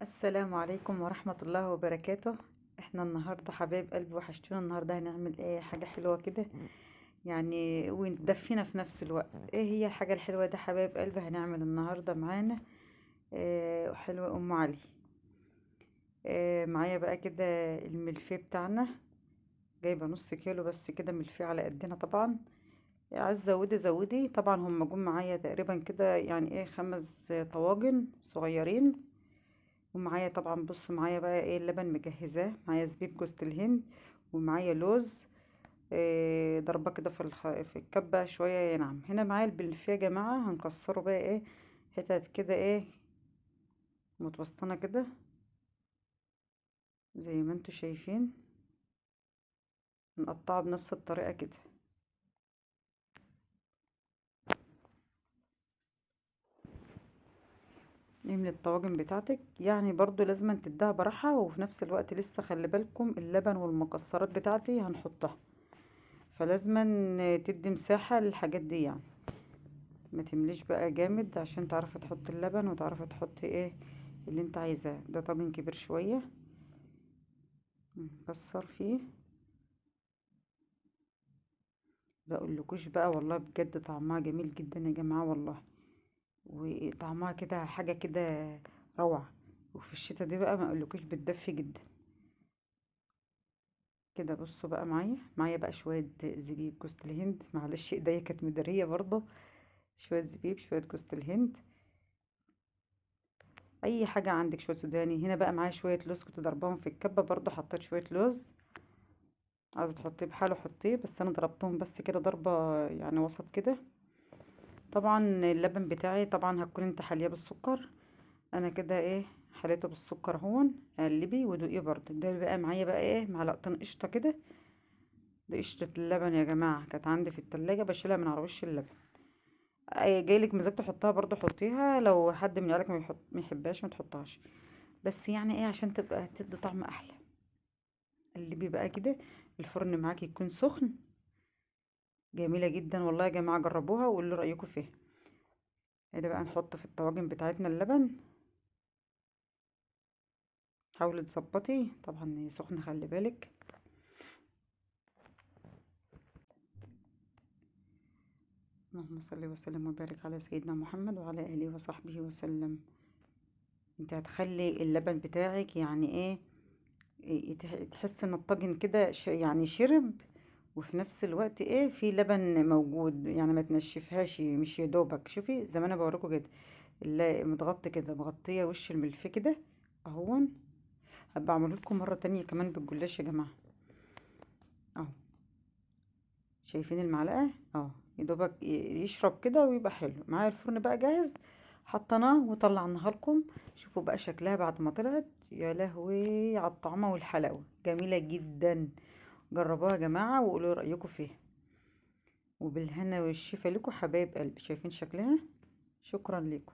السلام عليكم ورحمة الله وبركاته. احنا النهاردة حبايب قلبي وحشتونا. النهاردة هنعمل ايه؟ حاجة حلوة كده يعني وندفينا في نفس الوقت. ايه هي الحاجة الحلوة دي حبايب قلبي؟ هنعمل النهاردة معانا حلوة ام علي. معايا بقى كده الملفيه بتاعنا. جايبة نص كيلو بس كده ملفيه على قدنا طبعا. عايز زودي زودي طبعا. هم جم معايا تقريبا كده يعني ايه 5 طواجن صغيرين. ومعايا طبعا بصوا معايا بقى ايه اللبن مجهزاه، معايا زبيب جوز الهند، ومعايا لوز. ضربة كده في الكبة شوية ينعم. هنا معايا البلفيه يا جماعة، هنكسره بقى ايه حتت كده ايه متوسطنة كده زي ما انتوا شايفين. نقطعه بنفس الطريقة كده. املي الطواجن بتاعتك، يعني برضو لازم تديها براحة، وفي نفس الوقت لسه خلي بالكم اللبن والمكسرات بتاعتي هنحطها، فلازم تدي مساحة للحاجات دي يعني. ما تمليش بقى جامد عشان تعرفي تحطي اللبن وتعرفي تحطي ايه اللي انت عايزاه. ده طاجن كبير شوية نكسر فيه. بقولكوش بقى والله بجد طعمها جميل جدا يا جماعة والله. وطعمها كده حاجة كده روعة. وفي الشتا دي بقى ما اقولكوش بتدفي جدا. كده بصوا بقى معايا بقى شوية زبيب جوز الهند. معلش ايديا كانت مدارية برضه. شوية زبيب شوية جوز الهند، اي حاجة عندك، شوية سوداني. هنا بقى معايا شوية لوز كنت ضربهم في الكبة، برضه حطيت شوية لوز. عايزة تحطيه بحاله حطيه، بس انا ضربتهم بس كده ضربة يعني وسط كده. طبعا اللبن بتاعي طبعا هتكون انت حاليه بالسكر. انا كده ايه حليته بالسكر هون. قلبي ودوقيه برضه. ده بقى معايا بقى ايه معلقتين قشطه كده. دي قشطه اللبن يا جماعه، كانت عندي في التلاجة بشيلها من على وش اللبن. جايلك مزاج تحطها برضه حطيها، لو حد من عيالك ما يحبهاش ما تحطهاش. بس يعني ايه عشان تبقى تدي طعم احلى. قلبي بقى كده. الفرن معاك يكون سخن. جميله جدا والله يا جماعه، جربوها وقولوا لي رايكم فيها. ده بقى نحط في الطواجن بتاعتنا اللبن. حاولي تظبطي، طبعا هي سخنة خلي بالك. اللهم صل وسلم وبارك على سيدنا محمد وعلى آله وصحبه وسلم. انت هتخلي اللبن بتاعك يعني ايه تحس ان الطاجن كده يعني شرب. وفي نفس الوقت ايه في لبن موجود، يعني ما تنشفهاش مش يا دوبك. شوفي زي ما انا بوريكم كده. متغطي كده، مغطيه وش الملفيه كده اهون. هبقى اعمله لكم مره تانية كمان بالجلاش يا جماعه. اهو شايفين المعلقة يا دوبك يشرب كده ويبقى حلو. معايا الفرن بقى جاهز، حطيناه وطلعناها لكم. شوفوا بقى شكلها بعد ما طلعت، يا لهوي على الطعمة والحلاوة، جميلة جدا. جربوها يا جماعة وقولوا رأيكم فيها. وبالهنا والشفا لكم حبايب قلبي. شايفين شكلها؟ شكرا لكم.